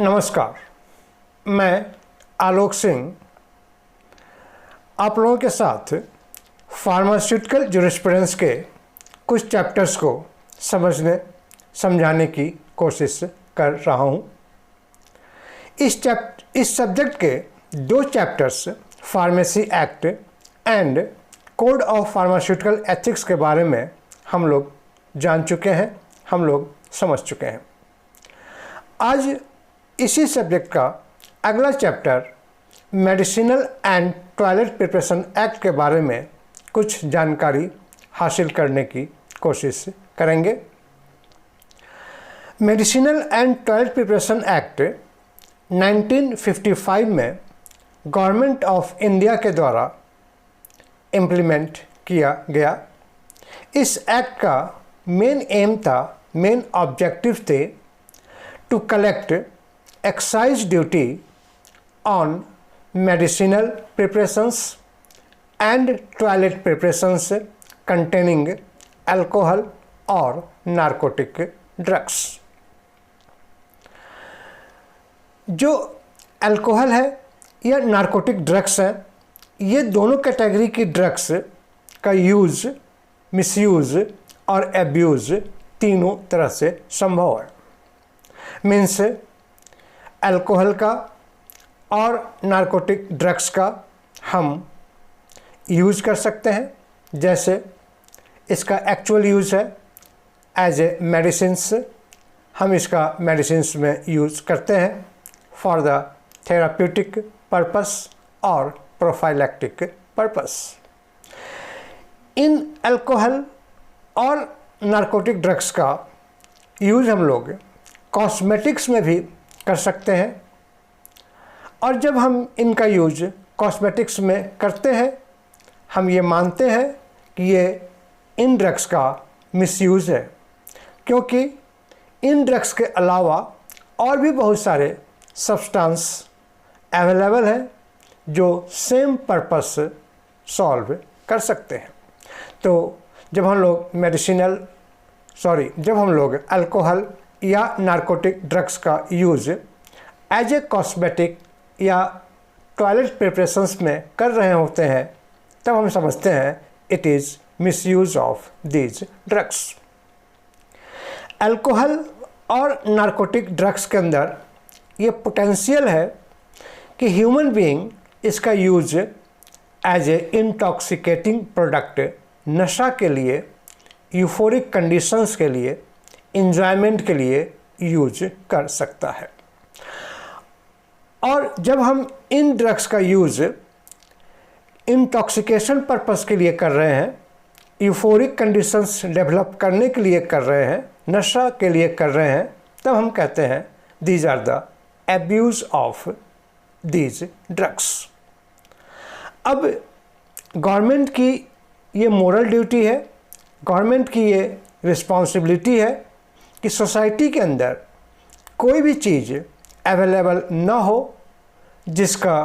नमस्कार, मैं आलोक सिंह आप लोगों के साथ फार्मास्यूटिकल ज्यूरिस्प्रूडेंस के कुछ चैप्टर्स को समझाने की कोशिश कर रहा हूँ। इस सब्जेक्ट के दो chapters pharmacy act and code of pharmaceutical ethics के बारे में हम लोग जान चुके हैं, हम लोग समझ चुके हैं। आज इसी सब्जेक्ट का अगला chapter medicinal and toilet preparation act के बारे में कुछ जानकारी हासिल करने की कोशिश करेंगे। Medicinal and toilet preparation act 1955 में गवर्नमेंट ऑफ इंडिया के द्वारा इम्प्लीमेंट किया गया। इस एक्ट का मेन ऑब्जेक्टिव थे to collect excise duty on medicinal preparations and toilet preparations containing alcohol or narcotic drugs। जो अल्कोहल है या नारकोटिक ड्रग्स हैं, ये दोनों कैटेगरी की ड्रग्स का यूज़, मिसयूज़ और एब्यूज़ तीनों तरह से संभव है। मीन्स अल्कोहल का और नारकोटिक ड्रग्स का हम यूज़ कर सकते हैं, जैसे इसका एक्चुअल यूज़ है एज ए मेडिसिन्स, हम इसका मेडिसिन्स में यूज़ करते हैं फॉर द थेराप्यूटिक पर्पस और प्रोफाइलैक्टिक पर्पस। इन अल्कोहल और नारकोटिक ड्रग्स का यूज़ हम लोग कॉस्मेटिक्स में भी कर सकते हैं, और जब हम इनका यूज कॉस्मेटिक्स में करते हैं, हम ये मानते हैं कि ये इन ड्रग्स का मिसयूज़ है, क्योंकि इन ड्रग्स के अलावा और भी बहुत सारे सब्सटेंस अवेलेबल हैं जो सेम पर्पस सॉल्व कर सकते हैं। तो जब हम लोग अल्कोहल या नारकोटिक ड्रग्स का यूज़ एज ए कॉस्मेटिक या टॉयलेट प्रिपरेशंस में कर रहे होते हैं, तब हम समझते हैं it is misuse of these drugs. Alcohol और नारकोटिक ड्रग्स के अंदर ये पोटेंशियल है कि ह्यूमन बीइंग इसका use as a intoxicating product, नशा के लिए, यूफोरिक कंडीशंस के लिए, इंजॉयमेंट के लिए यूज कर सकता है। और जब हम इन ड्रग्स का यूज़ इंटॉक्सिकेशन पर्पस के लिए कर रहे हैं, यूफोरिक कंडीशंस डेवलप करने के लिए कर रहे हैं, नशा के लिए कर रहे हैं, तब हम कहते हैं these are the abuse of these drugs. अब गवर्नमेंट की ये मोरल ड्यूटी है, गवर्नमेंट की ये रिस्पॉन्सिबिलिटी है कि सोसाइटी के अंदर कोई भी चीज़ अवेलेबल ना हो जिसका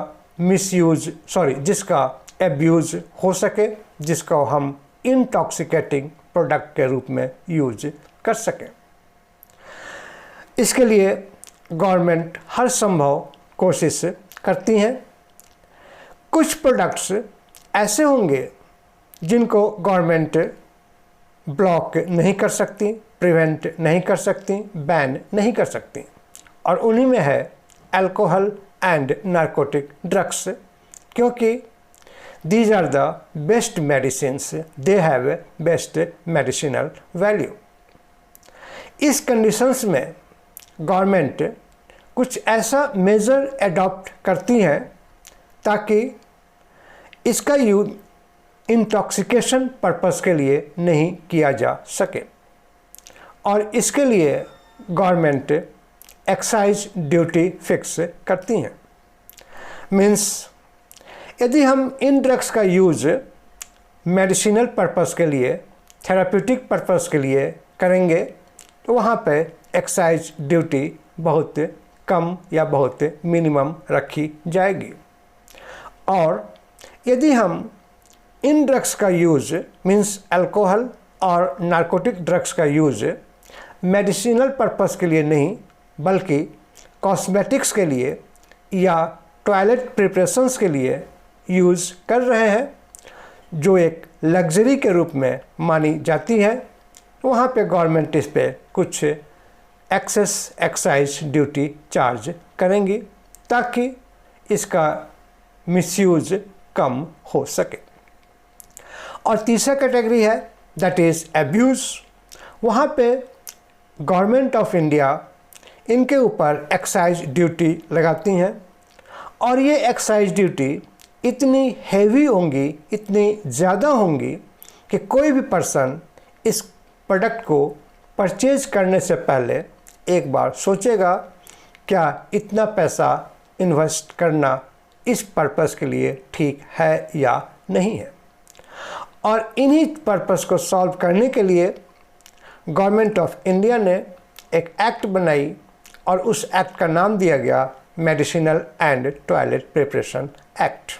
एब्यूज़ हो सके, जिसको हम इंटॉक्सिकेटिंग प्रोडक्ट के रूप में यूज कर सकें। इसके लिए गवर्नमेंट हर संभव कोशिश करती हैं। कुछ प्रोडक्ट्स ऐसे होंगे जिनको गवर्नमेंट ब्लॉक नहीं कर सकती, प्रिवेंट नहीं कर सकती, बैन नहीं कर सकती, और उन्हीं में है अल्कोहल एंड नारकोटिक ड्रग्स, क्योंकि these are the best medicines, they have best medicinal value. इस कंडीशंस में गवर्नमेंट कुछ ऐसा मेजर एडॉप्ट करती हैं ताकि इसका यूज इंटॉक्सिकेशन पर्पस के लिए नहीं किया जा सके, और इसके लिए गवर्नमेंट एक्साइज ड्यूटी फिक्स करती हैं। मीन्स यदि हम इन ड्रग्स का यूज़ मेडिसिनल पर्पस के लिए, थेराप्यूटिक पर्पस के लिए करेंगे, तो वहाँ पे एक्साइज ड्यूटी बहुत कम या बहुत मिनिमम रखी जाएगी। और यदि हम इन ड्रग्स का यूज़ मीन्स अल्कोहल और नारकोटिक ड्रग्स का यूज़ मेडिसिनल पर्पस के लिए नहीं बल्कि कॉस्मेटिक्स के लिए या टॉयलेट प्रिपरेशंस के लिए यूज़ कर रहे हैं, जो एक लग्जरी के रूप में मानी जाती है, वहाँ पे गवर्नमेंट इस पे कुछ एक्सेस एक्साइज ड्यूटी चार्ज करेंगी ताकि इसका मिसयूज कम हो सके। और तीसरा कैटेगरी है दैट इज़ एब्यूज़। वहाँ पे गवर्नमेंट ऑफ इंडिया इनके ऊपर एक्साइज ड्यूटी लगाती हैं और ये एक्साइज ड्यूटी इतनी हैवी होंगी, इतनी ज़्यादा होंगी कि कोई भी पर्सन इस प्रोडक्ट को परचेज करने से पहले एक बार सोचेगा क्या इतना पैसा इन्वेस्ट करना इस पर्पस के लिए ठीक है या नहीं है। और इन्हीं पर्पस को सॉल्व करने के लिए गवर्नमेंट ऑफ इंडिया ने एक एक्ट बनाई और उस एक्ट का नाम दिया गया medicinal and toilet preparation act.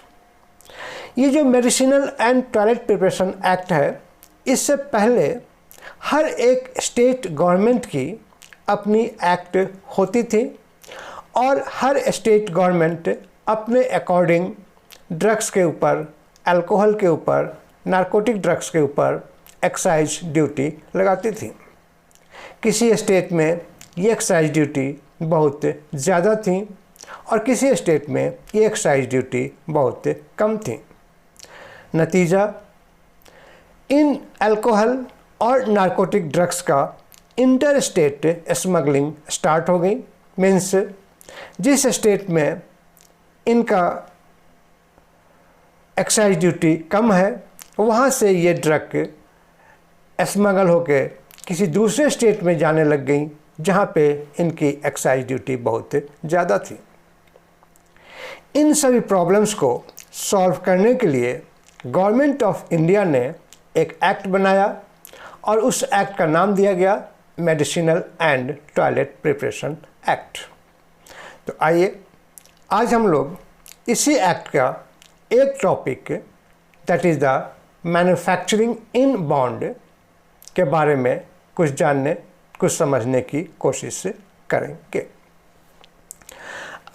ये जो medicinal and toilet preparation act है, इससे पहले हर एक स्टेट गवर्नमेंट की अपनी एक्ट होती थी और हर स्टेट गवर्नमेंट अपने अकॉर्डिंग ड्रग्स के ऊपर, अल्कोहल के ऊपर, नारकोटिक ड्रग्स के ऊपर एक्साइज ड्यूटी लगाती थी। किसी स्टेट में ये एक्साइज ड्यूटी बहुत ज़्यादा थी और किसी स्टेट में ये एक्साइज ड्यूटी बहुत कम थी। नतीजा, इन अल्कोहल और नारकोटिक ड्रग्स का इंटर स्टेट स्मगलिंग स्टार्ट हो गई। मीन्स जिस स्टेट में इनका एक्साइज ड्यूटी कम है, वहाँ से ये ड्रग स्मगल होके किसी दूसरे स्टेट में जाने लग गई जहाँ पे इनकी एक्साइज ड्यूटी बहुत ज़्यादा थी। इन सभी प्रॉब्लम्स को सॉल्व करने के लिए गवर्नमेंट ऑफ इंडिया ने एक एक्ट बनाया और उस एक्ट का नाम दिया गया medicinal and toilet preparation act. तो आइए आज हम लोग इसी एक्ट का एक topic that is the manufacturing in bond के बारे में कुछ जानने, कुछ समझने की कोशिश करेंगे।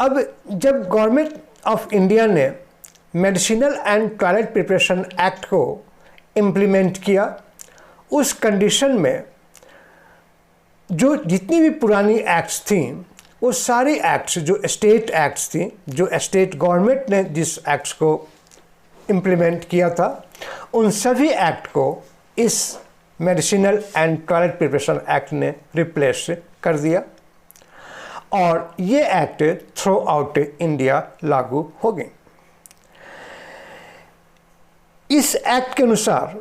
अब जब गवर्नमेंट ऑफ इंडिया ने medicinal and toilet preparation act को इम्प्लीमेंट किया, उस कंडीशन में जो जितनी भी पुरानी एक्ट्स थी, वो सारी एक्ट्स जो स्टेट एक्ट्स थी, जो स्टेट गवर्नमेंट ने जिस एक्ट्स को इम्प्लीमेंट किया था, उन सभी एक्ट को इस medicinal and toilet preparation act ने रिप्लेस कर दिया और ये एक्ट थ्रू आउट इंडिया लागू हो गई। इस एक्ट के अनुसार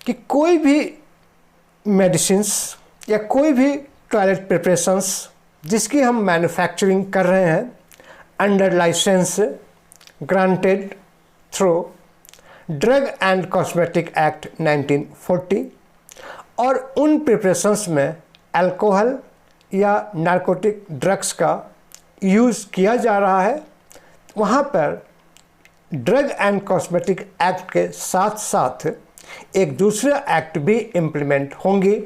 कि कोई भी मेडिसिन्स या कोई भी टॉयलेट प्रिपरेशंस जिसकी हम मैन्युफैक्चरिंग कर रहे हैं under license granted through drug and cosmetic act 1940 और उन प्रिपरेशंस में अल्कोहल या नारकोटिक ड्रग्स का यूज़ किया जा रहा है, वहाँ पर ड्रग एंड कॉस्मेटिक एक्ट के साथ साथ एक दूसरा एक्ट भी इम्प्लीमेंट होंगी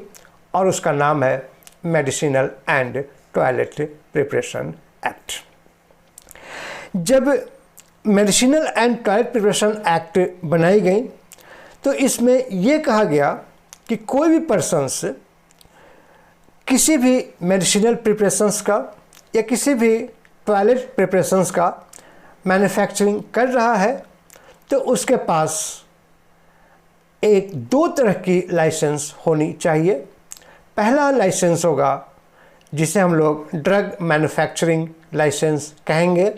और उसका नाम है medicinal and toilet preparation act. जब medicinal and toilet preparation act बनाई गई तो इसमें यह कहा गया कि कोई भी पर्सन्स किसी भी मेडिसिनल प्रिपरेशंस का या किसी भी टॉयलेट प्रिपरेशंस का मैन्युफैक्चरिंग कर रहा है तो उसके पास एक दो तरह की लाइसेंस होनी चाहिए। पहला लाइसेंस होगा जिसे हम लोग ड्रग मैन्युफैक्चरिंग लाइसेंस कहेंगे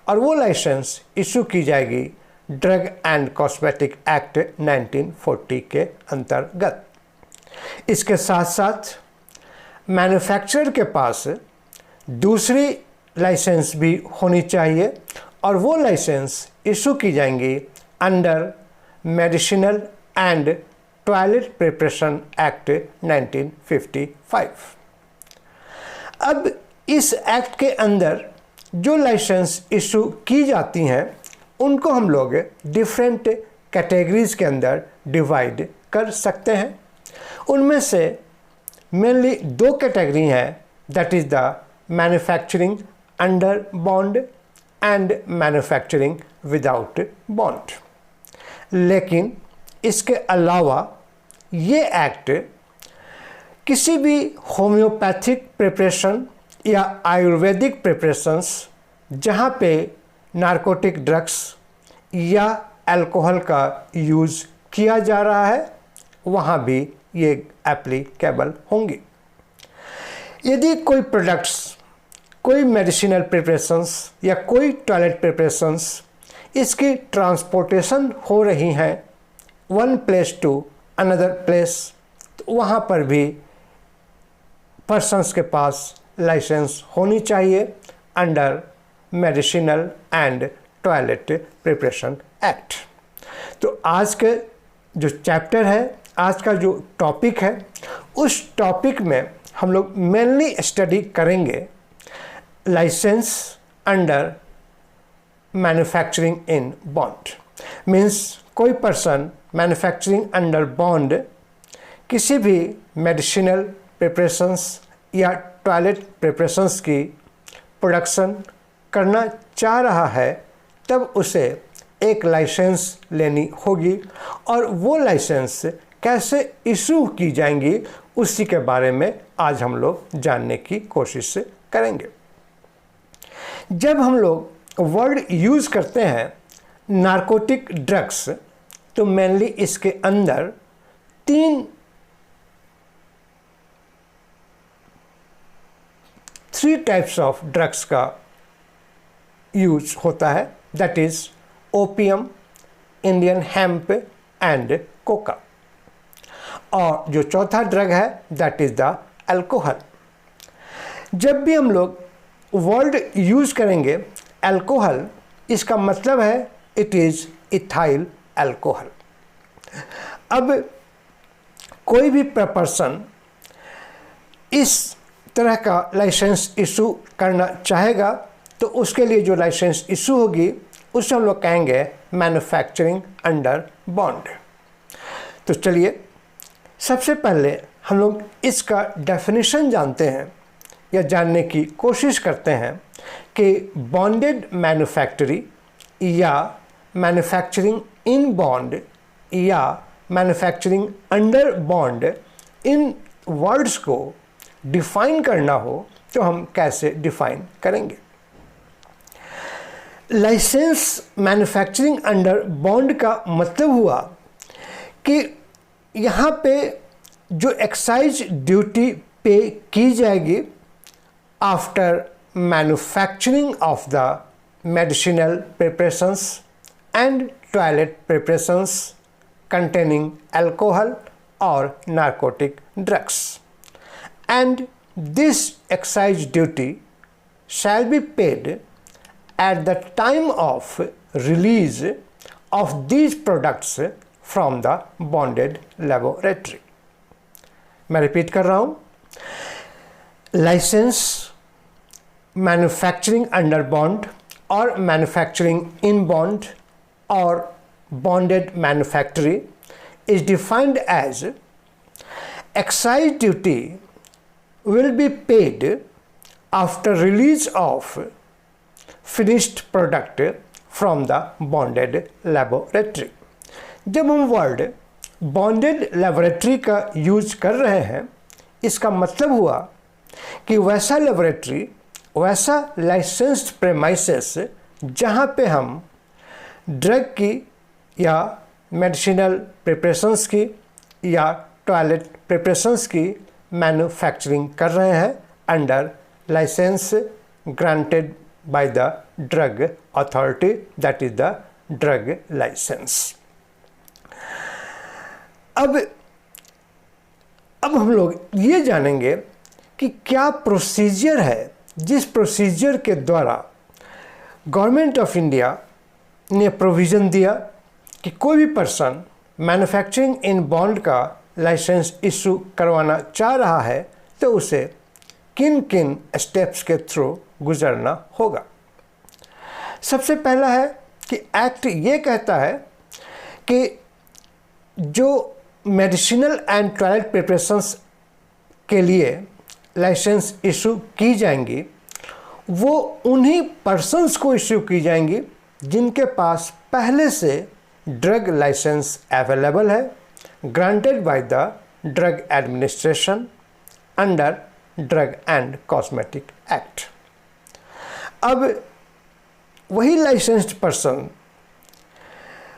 और वो लाइसेंस इशू की जाएगी ड्रग एंड कॉस्मेटिक एक्ट 1940 के अंतर्गत। इसके साथ साथ मैन्युफैक्चरर के पास दूसरी लाइसेंस भी होनी चाहिए और वो लाइसेंस इशू की जाएंगी under medicinal and toilet preparation act 1955। अब इस एक्ट के अंदर जो लाइसेंस इशू की जाती हैं उनको हम लोग डिफरेंट कैटेगरीज के अंदर डिवाइड कर सकते हैं। उनमें से मेनली दो कैटेगरी हैं, that is the manufacturing under bond and manufacturing without bond. लेकिन इसके अलावा ये एक्ट किसी भी होम्योपैथिक प्रिपरेशन या आयुर्वेदिक प्रिपरेशंस जहाँ पे नारकोटिक ड्रग्स या अल्कोहल का यूज़ किया जा रहा है वहाँ भी ये एप्लीकेबल होंगी। यदि कोई प्रोडक्ट्स, कोई मेडिसिनल प्रिपरेशंस या कोई टॉयलेट प्रिपरेशंस इसकी ट्रांसपोर्टेशन हो रही हैं one place to another place, तो वहाँ पर भी पर्सन्स के पास लाइसेंस होनी चाहिए under medicinal and toilet preparation act. तो आज के जो चैप्टर है, आज का जो टॉपिक है, उस टॉपिक में हम लोग मेनली स्टडी करेंगे license under manufacturing in bond. Means कोई पर्सन मैन्युफैक्चरिंग अंडर बॉन्ड किसी भी मेडिसिनल प्रिपरेशंस या टॉयलेट प्रिपरेशंस की प्रोडक्शन करना चाह रहा है, तब उसे एक लाइसेंस लेनी होगी और वो लाइसेंस कैसे इशू की जाएंगी उसी के बारे में आज हम लोग जानने की कोशिश करेंगे। जब हम लोग वर्ड यूज़ करते हैं नारकोटिक ड्रग्स, तो मेनली इसके अंदर थ्री टाइप्स ऑफ ड्रग्स का यूज होता है, that is opium, Indian hemp and Coca. और जो चौथा ड्रग है दैट इज द अल्कोहल। जब भी हम लोग वर्ड यूज करेंगे अल्कोहल, इसका मतलब है इट इज इथाइल अल्कोहल। अब कोई भी पर्सन इस तरह का लाइसेंस इशू करना चाहेगा तो उसके लिए जो लाइसेंस इशू होगी उसे हम लोग कहेंगे मैन्युफैक्चरिंग अंडर बॉन्ड। तो चलिए सबसे पहले हम लोग इसका डेफिनेशन जानते हैं या जानने की कोशिश करते हैं कि बॉन्डेड मैन्युफैक्चरिंग या मैन्युफैक्चरिंग इन बॉन्ड या मैन्युफैक्चरिंग अंडर बॉन्ड, इन वर्ड्स को डिफाइन करना हो तो हम कैसे डिफाइन करेंगे। लाइसेंस मैन्युफैक्चरिंग अंडर बॉन्ड का मतलब हुआ कि यहाँ पे जो एक्साइज ड्यूटी पे की जाएगी after manufacturing of the medicinal preparations and toilet preparations containing alcohol or narcotic drugs, and this excise duty shall be paid at the time of release of these products from the bonded laboratory। मैं repeat कर रहा हूँ, licence manufacturing under bond और manufacturing in bond और bonded manufacturing is defined as excise duty will be paid after release of finished product from the bonded laboratory। जब हम word bonded laboratory का use कर रहे हैं, इसका मतलब हुआ कि वैसा लेबोरेटरी, वैसा लाइसेंस्ड प्रेमाइसेस जहाँ पे हम ड्रग की या मेडिसिनल प्रिपरेशंस की या टॉयलेट प्रिपरेशंस की मैन्युफैक्चरिंग कर रहे हैं under license granted by the drug authority, that is the drug license. अब हम लोग ये जानेंगे कि क्या प्रोसीजर है जिस प्रोसीजर के द्वारा गवर्नमेंट ऑफ इंडिया ने प्रोविज़न दिया कि कोई भी पर्सन मैन्युफैक्चरिंग इन बॉन्ड का लाइसेंस इशू करवाना चाह रहा है तो उसे किन किन स्टेप्स के थ्रू गुजरना होगा। सबसे पहला है कि एक्ट ये कहता है कि जो मेडिसिनल एंड टॉयलेट प्रिपरेशंस के लिए लाइसेंस इशू की जाएंगी वो उन्हीं पर्सन्स को इश्यू की जाएंगी जिनके पास पहले से ड्रग लाइसेंस अवेलेबल है, granted by the drug administration under drug and cosmetic act. अब वही licensed person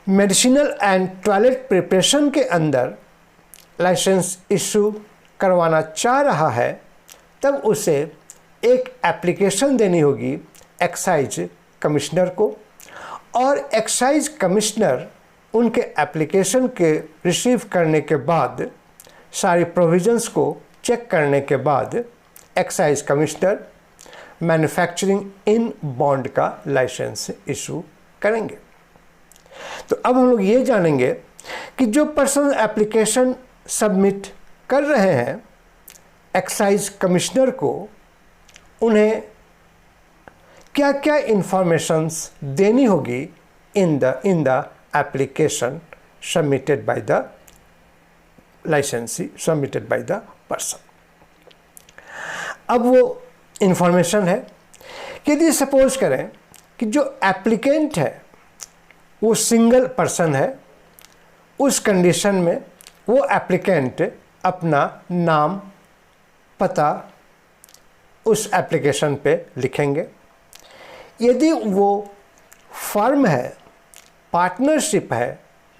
medicinal and toilet preparation के अंदर लाइसेंस इशू करवाना चाह रहा है, तब उसे एक एप्लीकेशन देनी होगी एक्साइज कमिश्नर को, और एक्साइज कमिश्नर उनके एप्लीकेशन के रिसीव करने के बाद सारी प्रोविजंस को चेक करने के बाद excise commissioner manufacturing in bond का लाइसेंस इशू करेंगे। तो अब हम लोग ये जानेंगे कि जो पर्सन एप्लीकेशन सबमिट कर रहे हैं एक्साइज कमिश्नर को, उन्हें क्या क्या इंफॉर्मेशंस देनी होगी in the application submitted by the लाइसेंसी, सबमिटेड बाय द पर्सन। अब वो इंफॉर्मेशन है कि यदि सपोज करें कि जो एप्लीकेंट है वो सिंगल पर्सन है, उस कंडीशन में वो एप्लीकेंट अपना नाम पता उस एप्लीकेशन पे लिखेंगे। यदि वो फर्म है, पार्टनरशिप है,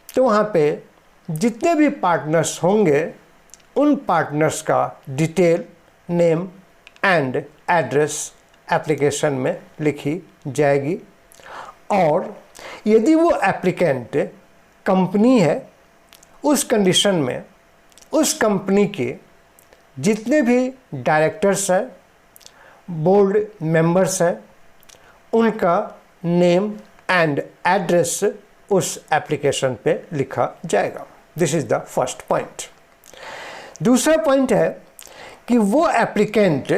तो वहाँ पे जितने भी पार्टनर्स होंगे उन पार्टनर्स का detail, name and address application में लिखी जाएगी। और यदि वो एप्लीकेंट कंपनी है, उस कंडीशन में उस कंपनी के जितने भी डायरेक्टर्स हैं, बोर्ड मेंबर्स हैं, उनका नेम एंड एड्रेस उस एप्लीकेशन पे लिखा जाएगा। This is the first point. दूसरा पॉइंट है कि वो एप्लीकेंट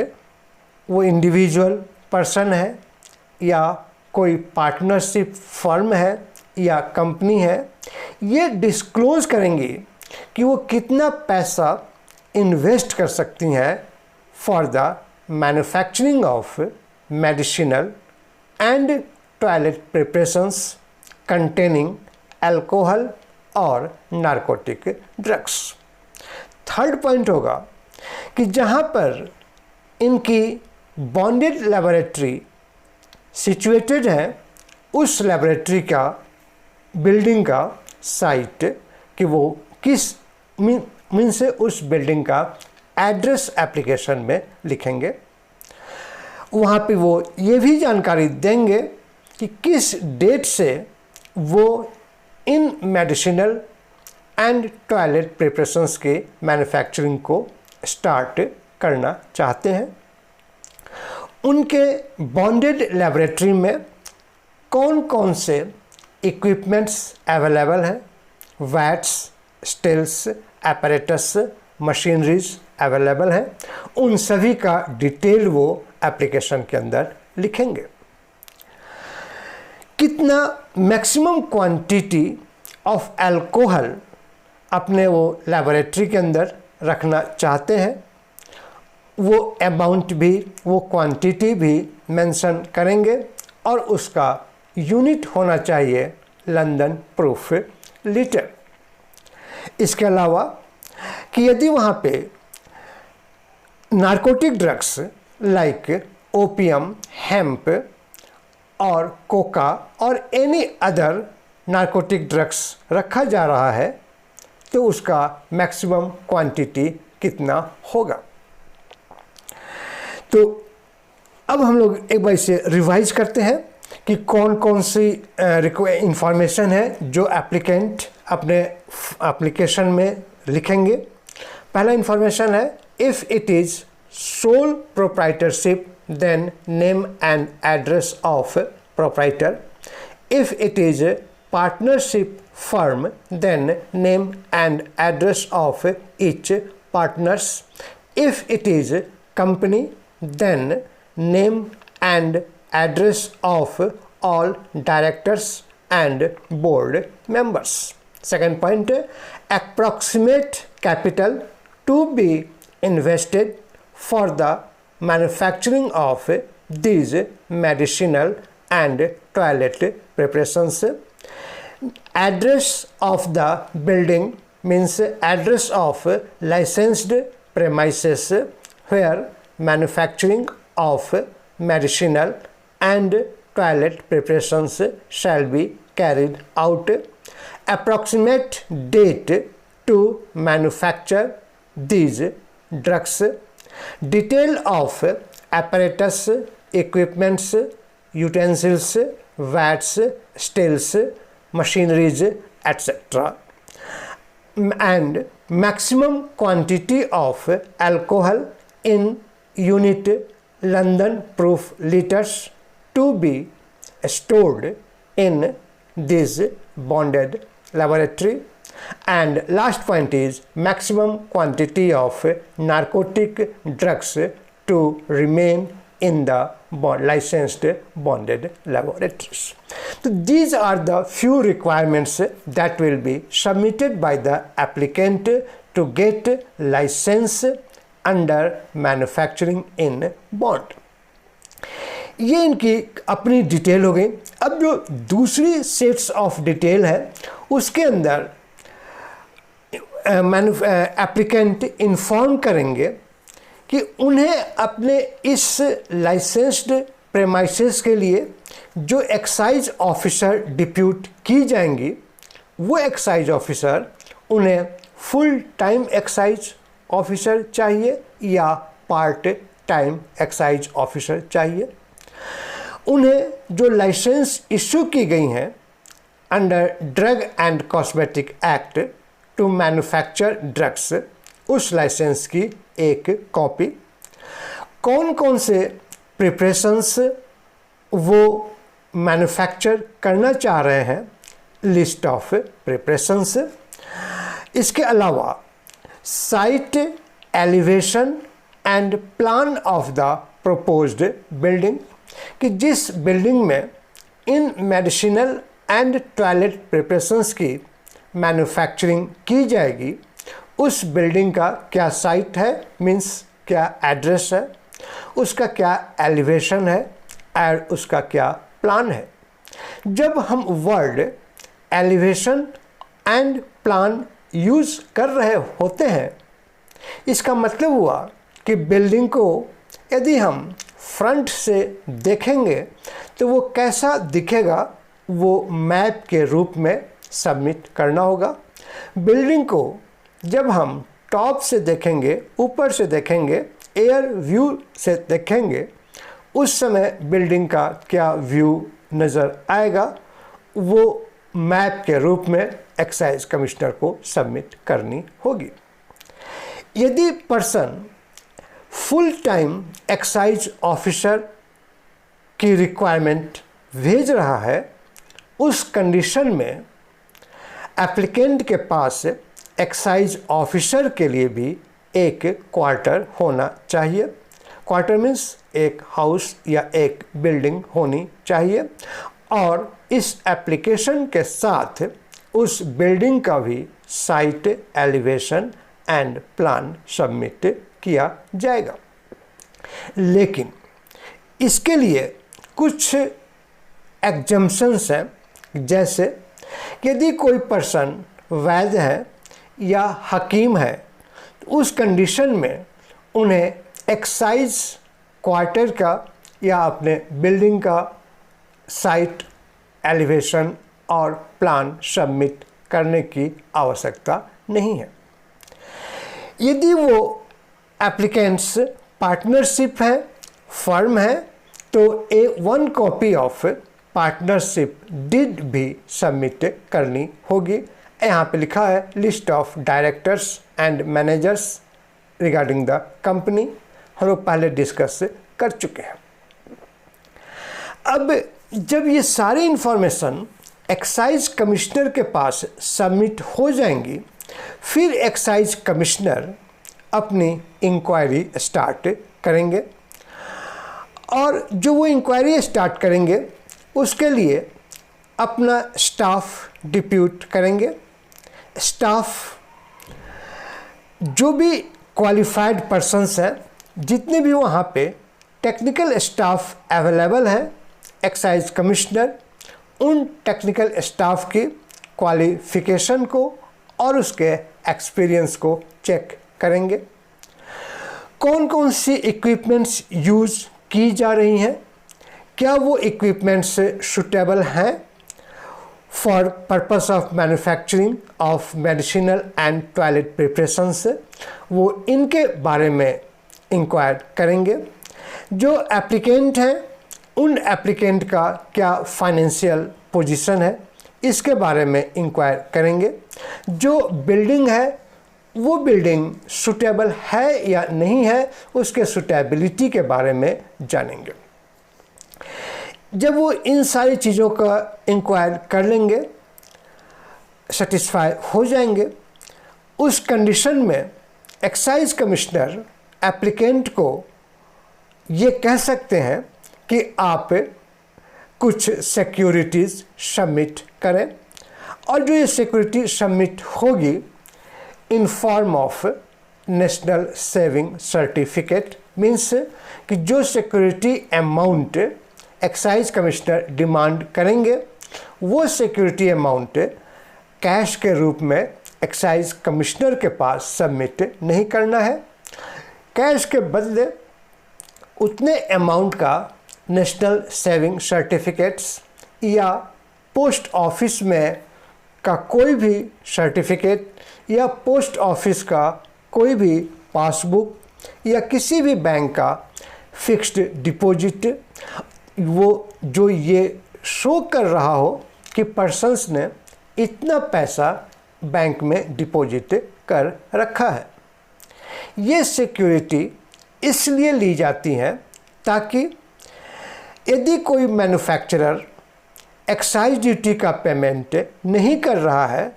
वो इंडिविजुअल पर्सन है या कोई पार्टनरशिप फर्म है या कंपनी है, ये डिस्क्लोज करेंगी कि वो कितना पैसा इन्वेस्ट कर सकती हैं for the manufacturing of medicinal and toilet preparations containing alcohol और नारकोटिक ड्रग्स। थर्ड पॉइंट होगा कि जहाँ पर इनकी बॉन्डेड लेबोरेटरी सिचुएटेड है, उस लेबोरेटरी का बिल्डिंग का साइट, कि वो किस मीन से उस बिल्डिंग का एड्रेस एप्लीकेशन में लिखेंगे। वहाँ पे वो ये भी जानकारी देंगे कि किस डेट से वो in medicinal and toilet preparations के मैन्युफैक्चरिंग को स्टार्ट करना चाहते हैं। उनके बॉन्डेड लेबोरेटरी में कौन कौन से इक्विपमेंट्स अवेलेबल हैं, watts, stills, apparatus, machineries available हैं, उन सभी का डिटेल वो एप्लीकेशन के अंदर लिखेंगे। कितना मैक्सिमम क्वांटिटी ऑफ अल्कोहल अपने वो लेबोरेटरी के अंदर रखना चाहते हैं, वो अमाउंट भी, वो क्वांटिटी भी मेंशन करेंगे, और उसका यूनिट होना चाहिए लंदन प्रूफ लीटर। इसके अलावा कि यदि वहाँ पे narcotic drugs like opium, hemp और कोका और एनी अदर नारकोटिक ड्रग्स रखा जा रहा है, तो उसका मैक्सिमम क्वांटिटी कितना होगा। तो अब हम लोग एक बार इसे रिवाइज करते हैं कि कौन कौन सी इंफॉर्मेशन है जो एप्लीकेंट अपने एप्लीकेशन में लिखेंगे। पहला इंफॉर्मेशन है, if it is sole proprietorship then name and address of proprietor. If it is partnership firm, then name and address of each partners. If it is company, then name and address of all directors and board members. Second point, approximate capital to be invested for the manufacturing of these medicinal and toilet preparations. Address of the building means address of licensed premises where manufacturing of medicinal and toilet preparations shall be carried out. Approximate date to manufacture these drugs. Detail of apparatus, equipments, utensils, vats, stills, machineries, etc. And maximum quantity of alcohol in unit London proof liters to be stored in this bonded laboratory. And last point is maximum quantity of narcotic drugs to remain in the licensed bonded laboratories. So these are the few requirements that will be submitted by the applicant to get license under manufacturing in bond. ये इनकी अपनी detail हो गई। अब जो दूसरी sets of detail है उसके अंदर एप्लीकेंट इन्फॉर्म करेंगे कि उन्हें अपने इस लाइसेंस्ड प्रेमाइसेस के लिए जो एक्साइज ऑफिसर डिप्यूट की जाएंगी वो एक्साइज ऑफिसर उन्हें फुल टाइम एक्साइज ऑफिसर चाहिए या पार्ट टाइम एक्साइज ऑफिसर चाहिए। उन्हें जो लाइसेंस इशू की गई हैं under drug and cosmetic act to manufacture drugs उस लाइसेंस की एक कॉपी, कौन कौन से प्रिपरेशंस वो मैन्युफैक्चर करना चाह रहे हैं, लिस्ट ऑफ प्रिपरेशंस। इसके अलावा site elevation and plan of the proposed building कि जिस बिल्डिंग में in medicinal and toilet preparations की मैन्युफैक्चरिंग की जाएगी उस बिल्डिंग का क्या साइट है, मीन्स क्या एड्रेस है, उसका क्या एलिवेशन है और उसका क्या प्लान है। जब हम word elevation and plan use कर रहे होते हैं इसका मतलब हुआ कि बिल्डिंग को यदि हम फ्रंट से देखेंगे तो वो कैसा दिखेगा वो मैप के रूप में सबमिट करना होगा। बिल्डिंग को जब हम टॉप से देखेंगे, ऊपर से देखेंगे, एयर व्यू से देखेंगे उस समय बिल्डिंग का क्या व्यू नज़र आएगा वो मैप के रूप में एक्साइज कमिश्नर को सबमिट करनी होगी। यदि person full time excise officer की रिक्वायरमेंट भेज रहा है उस कंडीशन में एप्लीकेंट के पास एक्साइज ऑफिसर के लिए भी एक क्वार्टर होना चाहिए। क्वार्टर मीन्स एक हाउस या एक बिल्डिंग होनी चाहिए और इस एप्लीकेशन के साथ उस बिल्डिंग का भी site elevation and plan submit किया जाएगा। लेकिन इसके लिए कुछ एग्जम्पशंस हैं, जैसे यदि कोई पर्सन वैद्य है या हकीम है तो उस कंडीशन में उन्हें एक्साइज क्वार्टर का या अपने बिल्डिंग का साइट एलिवेशन और प्लान सबमिट करने की आवश्यकता नहीं है। यदि वो एप्लीकेंट्स पार्टनरशिप है, फर्म है तो one copy of partnership deed भी सबमिट करनी होगी। यहाँ पे लिखा है list of directors and managers regarding the company, हम लोग पहले डिस्कस कर चुके हैं। अब जब ये सारी इंफॉर्मेशन एक्साइज कमिश्नर के पास सबमिट हो जाएंगी फिर एक्साइज कमिश्नर अपनी इंक्वायरी स्टार्ट करेंगे और जो वो इंक्वायरी स्टार्ट करेंगे उसके लिए अपना स्टाफ डिप्यूट करेंगे। स्टाफ जो भी क्वालिफाइड पर्सन्स हैं जितने भी वहाँ पे टेक्निकल स्टाफ अवेलेबल है, एक्साइज कमिश्नर उन टेक्निकल स्टाफ की क्वालिफिकेशन को और उसके एक्सपीरियंस को चेक करेंगे। कौन कौन सी इक्विपमेंट्स यूज़ की जा रही हैं, क्या वो इक्विपमेंट्स सूटेबल हैं for purpose of manufacturing of medicinal and toilet preparations, वो इनके बारे में इंक्वायर करेंगे। जो एप्लीकेंट हैं उन एप्लीकेंट का क्या फाइनेंशियल पोजीशन है, इसके बारे में इंक्वायर करेंगे। जो बिल्डिंग है वो बिल्डिंग सूटेबल है या नहीं है, उसके सूटेबिलिटी के बारे में जानेंगे। जब वो इन सारी चीज़ों का इंक्वायर कर लेंगे, सेटिस्फाई हो जाएंगे, उस कंडीशन में एक्साइज कमिश्नर एप्लीकेंट को ये कह सकते हैं कि आप कुछ सिक्योरिटीज़ सबमिट करें, और जो ये सिक्योरिटी सबमिट होगी in form of national saving certificate, means कि जो security amount excise commissioner demand करेंगे वो सिक्योरिटी अमाउंट कैश के रूप में एक्साइज कमिश्नर के पास सबमिट नहीं करना है। कैश के बदले उतने अमाउंट का नेशनल सेविंग सर्टिफिकेट्स या पोस्ट ऑफिस में का कोई भी सर्टिफिकेट या पोस्ट ऑफिस का कोई भी पासबुक या किसी भी बैंक का फिक्स्ड डिपॉजिट, वो जो ये शो कर रहा हो कि पर्सन्स ने इतना पैसा बैंक में डिपॉजिट कर रखा है। ये सिक्योरिटी इसलिए ली जाती हैं ताकि यदि कोई मैन्युफैक्चरर एक्साइज ड्यूटी का पेमेंट नहीं कर रहा है,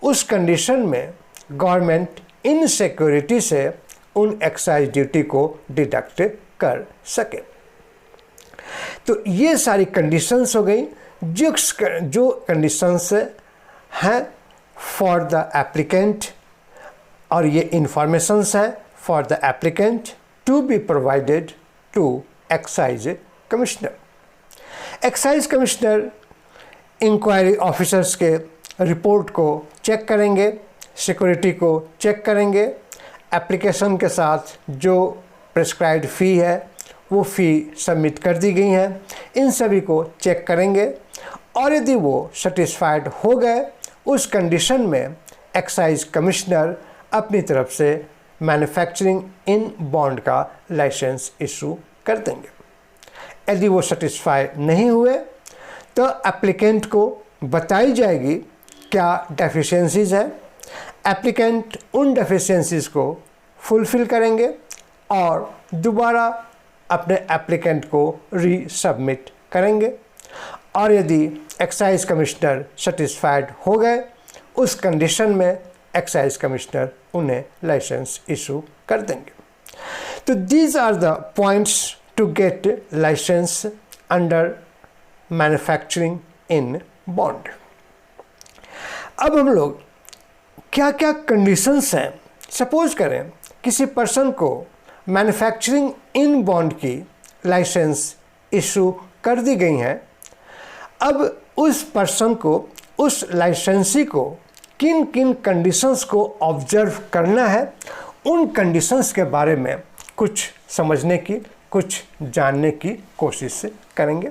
उस कंडीशन में गवर्नमेंट इन सिक्योरिटी से उन एक्साइज ड्यूटी को डिडक्ट कर सके। तो ये सारी कंडीशंस हो गई जो कंडीशंस हैं फॉर द एप्लीकेंट, और ये इंफॉर्मेशंस हैं for the applicant to be provided to excise commissioner. Excise commissioner inquiry officers के रिपोर्ट को चेक करेंगे, सिक्योरिटी को चेक करेंगे, एप्लीकेशन के साथ जो प्रिस्क्राइब्ड फ़ी है वो फ़ी सबमिट कर दी गई हैं, इन सभी को चेक करेंगे, और यदि वो सेटिस्फाइड हो गए उस कंडीशन में एक्साइज कमिश्नर अपनी तरफ से मैन्युफैक्चरिंग इन बॉन्ड का लाइसेंस इशू कर देंगे। यदि वो सेटिस्फाई नहीं हुए तो एप्लीकेंट को बताई जाएगी क्या डेफिशिएंसीज है, एप्लीकेंट उन डेफिशिएंसीज को फुलफ़िल करेंगे और दोबारा अपने एप्लीकेंट को रीसबमिट करेंगे, और यदि एक्साइज कमिश्नर सेटिस्फाइड हो गए उस कंडीशन में एक्साइज कमिश्नर उन्हें लाइसेंस इशू कर देंगे। तो these are the points to get license under manufacturing in bond. अब हम लोग क्या क्या कंडीशंस हैं, सपोज करें किसी पर्सन को मैन्युफैक्चरिंग इन बॉन्ड की लाइसेंस इशू कर दी गई हैं, अब उस पर्सन को, उस लाइसेंसी को किन किन कंडीशंस को ऑब्जर्व करना है, उन कंडीशंस के बारे में कुछ समझने की, कुछ जानने की कोशिश करेंगे।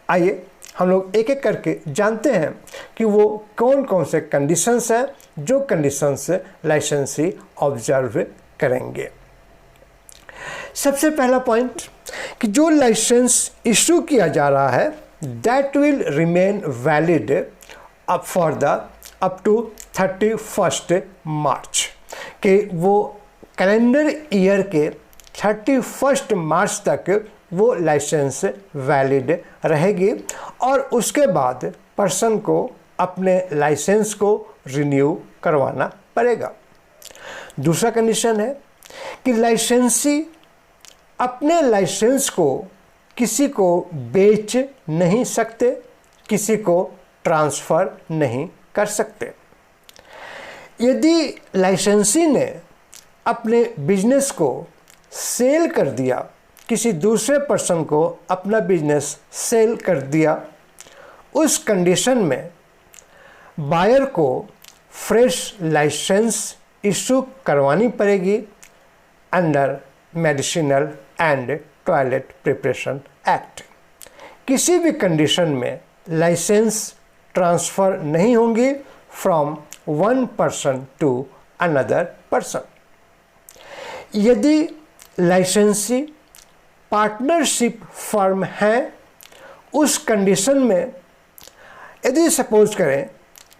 आइए हम लोग एक एक करके जानते हैं कि वो कौन कौन से कंडीशंस हैं जो कंडीशंस लाइसेंसी ऑब्जर्व करेंगे। सबसे पहला पॉइंट कि जो लाइसेंस इशू किया जा रहा है that will remain valid up for the up to 31 March, कि वो कैलेंडर ईयर के 31 मार्च तक वो लाइसेंस वैलिड रहेगी, और उसके बाद पर्सन को अपने लाइसेंस को रिन्यू करवाना पड़ेगा। दूसरा कंडीशन है कि लाइसेंसी अपने लाइसेंस को किसी को बेच नहीं सकते, किसी को ट्रांसफ़र नहीं कर सकते। यदि लाइसेंसी ने अपने बिजनेस को सेल कर दिया किसी दूसरे पर्सन को अपना बिजनेस सेल कर दिया, उस कंडीशन में बायर को फ्रेश लाइसेंस इशू करवानी पड़ेगी under medicinal and toilet preparation act. किसी भी कंडीशन में लाइसेंस ट्रांसफ़र नहीं होंगी from one person to another person. यदि लाइसेंसी पार्टनरशिप फर्म है, उस कंडीशन में यदि सपोज करें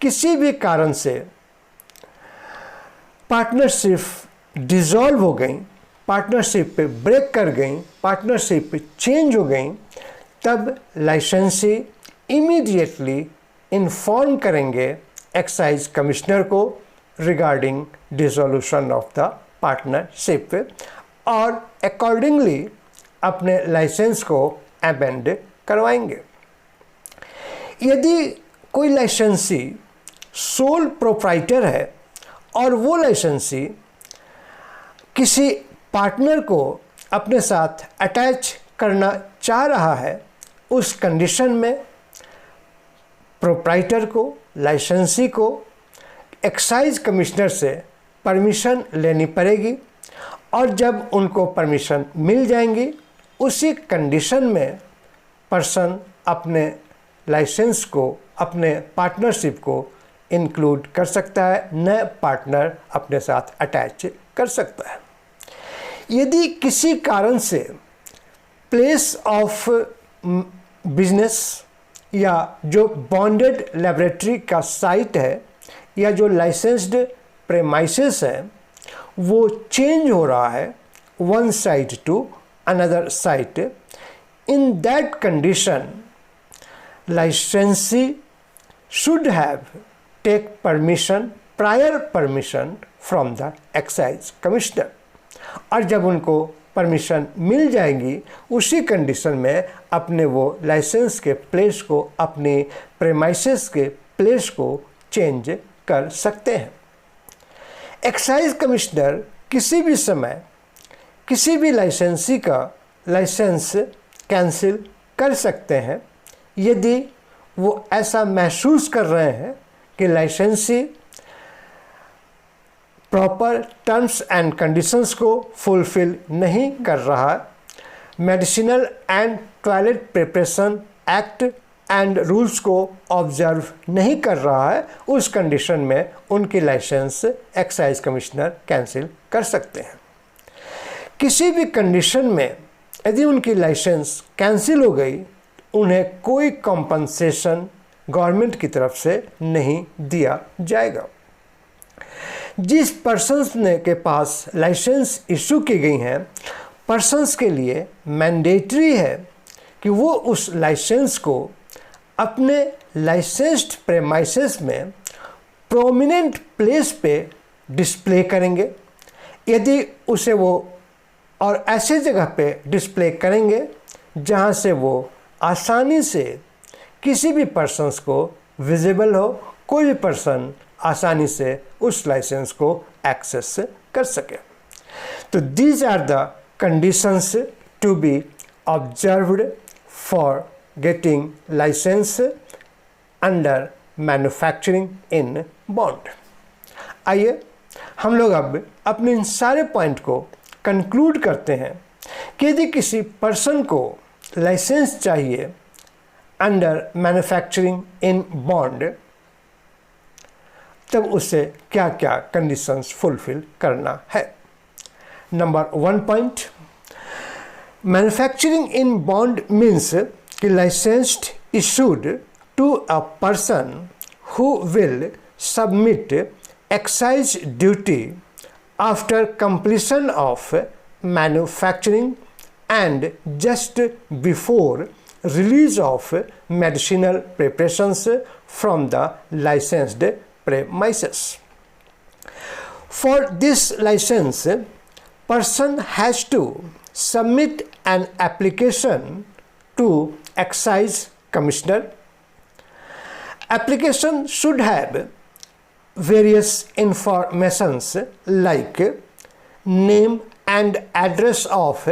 किसी भी कारण से पार्टनरशिप डिसॉल्व हो गई, पार्टनरशिप ब्रेक कर गई, पार्टनरशिप चेंज हो गई, तब लाइसेंसी इमीडिएटली इन्फॉर्म करेंगे एक्साइज कमिश्नर को regarding dissolution of the partnership और अकॉर्डिंगली अपने लाइसेंस को अमेंड करवाएंगे। यदि कोई लाइसेंसी सोल प्रोप्राइटर है और वो लाइसेंसी किसी पार्टनर को अपने साथ अटैच करना चाह रहा है, उस कंडीशन में प्रोप्राइटर को, लाइसेंसी को एक्साइज कमिश्नर से परमिशन लेनी पड़ेगी और जब उनको परमिशन मिल जाएंगी, उसी कंडीशन में पर्सन अपने लाइसेंस को, अपने पार्टनरशिप को इंक्लूड कर सकता है, नए पार्टनर अपने साथ अटैच कर सकता है। यदि किसी कारण से प्लेस ऑफ बिजनेस या जो बॉन्डेड लेबोरेटरी का साइट है या जो लाइसेंस्ड प्रेमाइसेस है वो चेंज हो रहा है one site to another site, in that condition licensee should have take permission, prior permission from the excise commissioner। और जब उनको परमिशन मिल जाएगी, उसी कंडीशन में अपने वो लाइसेंस के प्लेस को, अपनी प्रेमाइसेस के प्लेस को चेंज कर सकते हैं। एक्साइज कमिश्नर किसी भी समय किसी भी लाइसेंसी का लाइसेंस कैंसिल कर सकते हैं यदि वो ऐसा महसूस कर रहे हैं कि लाइसेंसी प्रॉपर टर्म्स एंड कंडीशंस को फुलफिल नहीं कर रहा, medicinal and toilet preparation act and rules को ऑब्जर्व नहीं कर रहा है। उस कंडीशन में उनकी लाइसेंस एक्साइज कमिश्नर कैंसिल कर सकते हैं। किसी भी कंडीशन में यदि उनकी लाइसेंस कैंसिल हो गई, उन्हें कोई कॉम्पनसेशन गवर्नमेंट की तरफ से नहीं दिया जाएगा। जिस पर्सन्स ने के पास लाइसेंस इशू की गई हैं, पर्सन्स के लिए मैंडेटरी है कि वो उस लाइसेंस को अपने लाइसेंस्ड प्रेमाइसेस में प्रोमिनेंट प्लेस पे डिस्प्ले करेंगे। यदि उसे वो और ऐसे जगह पे डिस्प्ले करेंगे जहाँ से वो आसानी से किसी भी पर्सन्स को विजिबल हो, कोई भी पर्सन आसानी से उस लाइसेंस को एक्सेस कर सके। तो these are the conditions to be observed for getting license under manufacturing in bond. आइए हम लोग अब अपने इन सारे पॉइंट को कंक्लूड करते हैं कि यदि किसी पर्सन को लाइसेंस चाहिए अंडर मैन्युफैक्चरिंग इन बॉन्ड, तब उसे क्या क्या कंडीशंस फुलफिल करना है। Number 1 point, manufacturing in bond means कि licensed issued to a person who will submit excise duty after completion of manufacturing and just before release of medicinal preparations from the licensed premises. For this license, person has to submit an application to excise commissioner. Application should have various informations like name and address of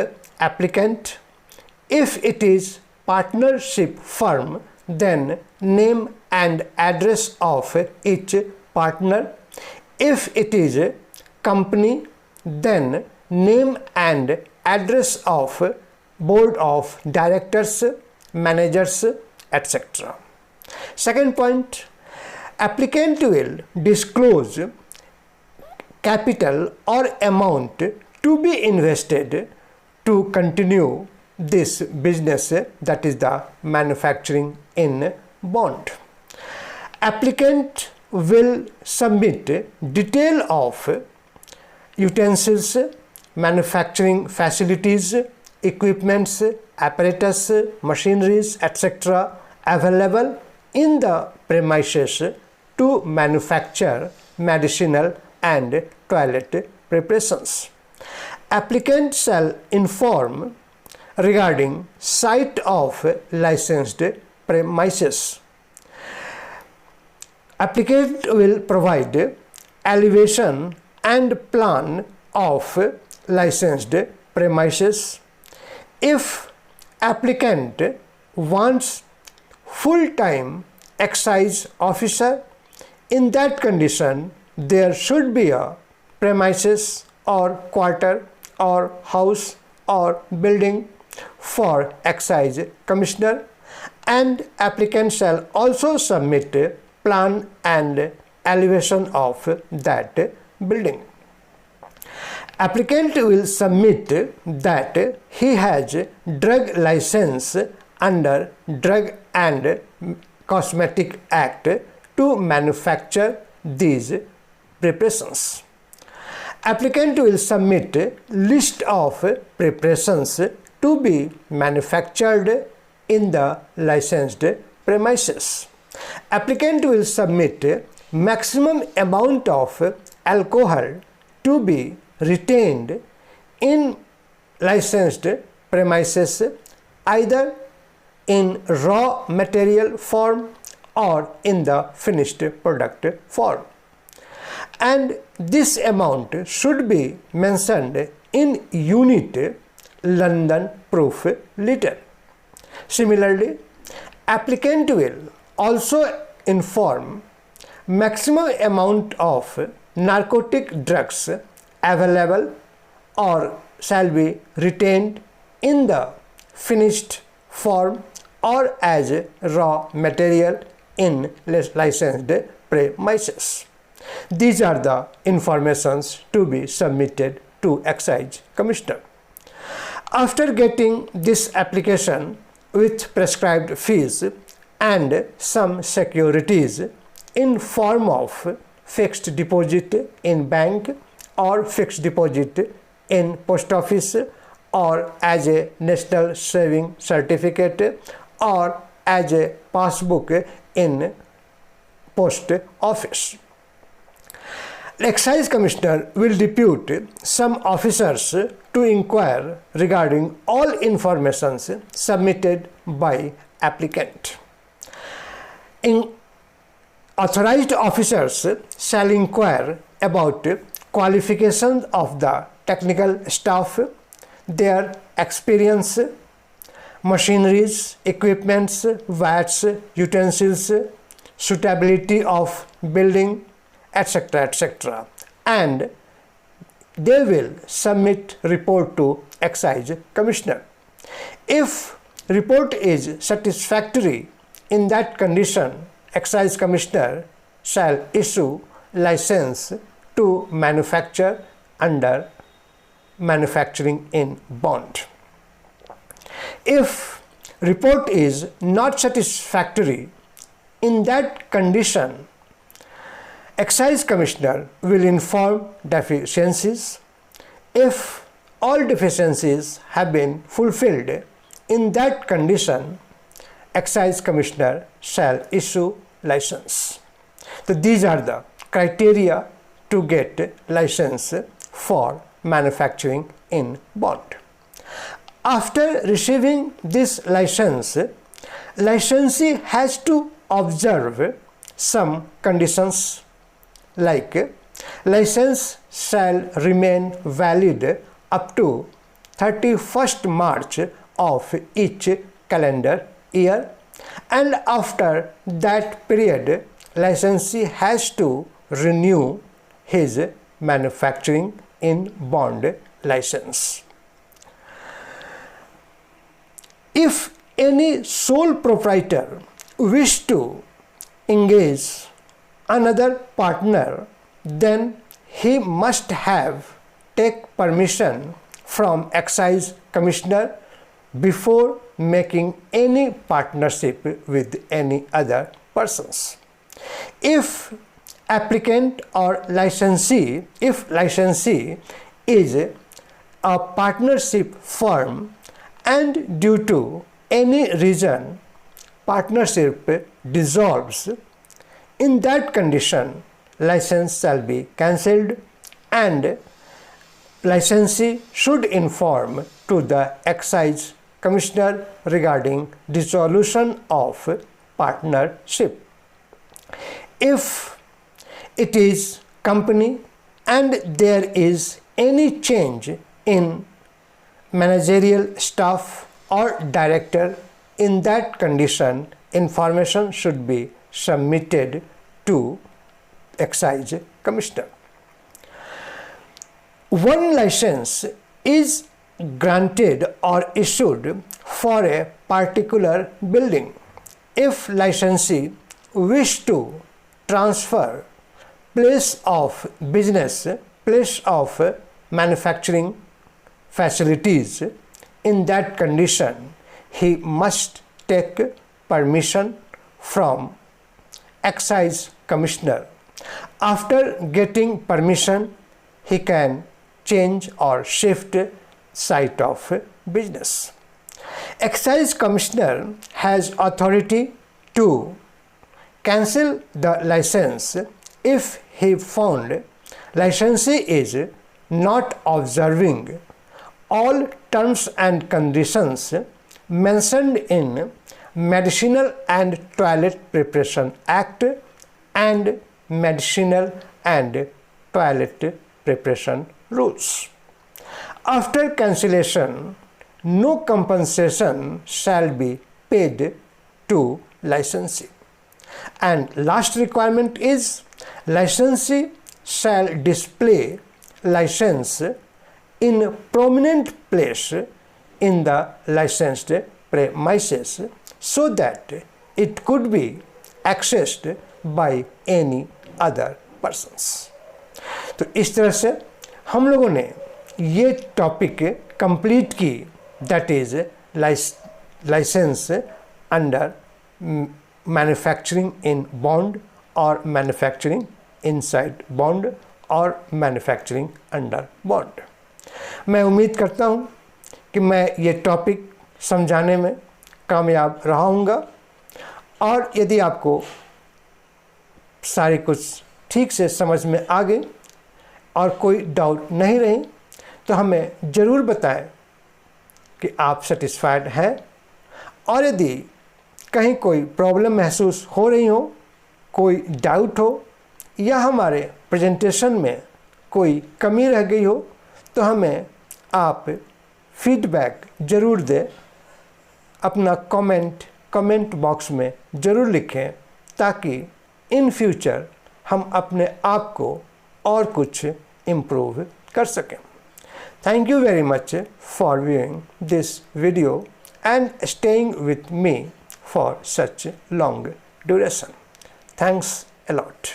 applicant. If it is partnership firm, then name and address of each partner. If it is a company, then name and address of board of directors, managers, etc. Second point, applicant will disclose capital or amount to be invested to continue this business, that is the manufacturing in bond. Applicant will submit detail of utensils, manufacturing facilities, equipments, apparatus, machineries, etc. available in the premises to manufacture medicinal and toilet preparations. Applicant shall inform regarding site of licensed premises. Applicant will provide elevation and plan of licensed premises. If applicant wants full-time excise officer, in that condition there should be a premises or quarter or house or building for excise commissioner, and applicant shall also submit plan and elevation of that building. Applicant will submit that he has drug license under Drug and Cosmetic Act to manufacture these preparations. Applicant will submit list of preparations to be manufactured in the licensed premises. Applicant will submit maximum amount of alcohol to be retained in licensed premises, either in raw material form or in the finished product form, and this amount should be mentioned in unit London proof liter. Similarly, applicant will also inform maximum amount of narcotic drugs available or shall be retained in the finished form or as raw material in licensed premises. These are the informations to be submitted to Excise Commissioner. After getting this application with prescribed fees and some securities in form of fixed deposit in bank or fixed deposit in post office or as a national saving certificate or as a passbook in post office, Excise Commissioner will depute some officers to inquire regarding all informations submitted by applicant. Authorized officers shall inquire about qualifications of the technical staff, their experience, machineries, equipments, vats, utensils, suitability of building, etc., etc., and they will submit report to Excise Commissioner. If report is satisfactory, in that condition Excise Commissioner shall issue license to manufacture under manufacturing in bond. If report is not satisfactory, in that condition Excise Commissioner will inform deficiencies. If all deficiencies have been fulfilled, in that condition Excise Commissioner shall issue license. So these are the criteria to get license for manufacturing in bond. After receiving this license, licensee has to observe some conditions, like license shall remain valid up to 31st March of each calendar year, and after that period, licensee has to renew his manufacturing in bond license. If any sole proprietor wish to engage another partner, then he must take permission from Excise Commissioner before making any partnership with any other persons. If applicant or licensee is a partnership firm and due to any reason partnership dissolves, in that condition license shall be cancelled and licensee should inform to the Excise Commissioner regarding dissolution of partnership. If it is company and there is any change in managerial staff or director, in that condition information should be submitted to Excise Commissioner. One license is granted or issued for a particular building. If licensee wish to transfer place of business, place of manufacturing facilities, in that condition he must take permission from Excise Commissioner. After getting permission, he can change or shift site of business. Excise Commissioner has authority to cancel the license if he found licensee is not observing all terms and conditions mentioned in Medicinal and Toilet Preparation Act and Medicinal and Toilet Preparation Rules. After cancellation, no compensation shall be paid to licensee. And last requirement is licensee shall display license in a prominent place in the licensed premises so that it could be accessed by any other persons. तो इस तरह से हम लोगों ने ये topic complete की, that is license under manufacturing in bond और मैन्युफैक्चरिंग इनसाइड बॉन्ड और मैन्युफैक्चरिंग अंडर बॉन्ड। मैं उम्मीद करता हूँ कि मैं ये टॉपिक समझाने में कामयाब रहा हूँगा, और यदि आपको सारी कुछ ठीक से समझ में आ गई और कोई डाउट नहीं रही तो हमें ज़रूर बताएं कि आप सेटिस्फाइड हैं, और यदि कहीं कोई प्रॉब्लम महसूस हो रही हो, कोई डाउट हो या हमारे प्रेजेंटेशन में कोई कमी रह गई हो तो हमें आप फीडबैक ज़रूर दें, अपना कमेंट बॉक्स में ज़रूर लिखें ताकि इन फ्यूचर हम अपने आप को और कुछ इम्प्रूव कर सकें। Thank you very much for viewing this video and staying with me for such long duration. Thanks a lot.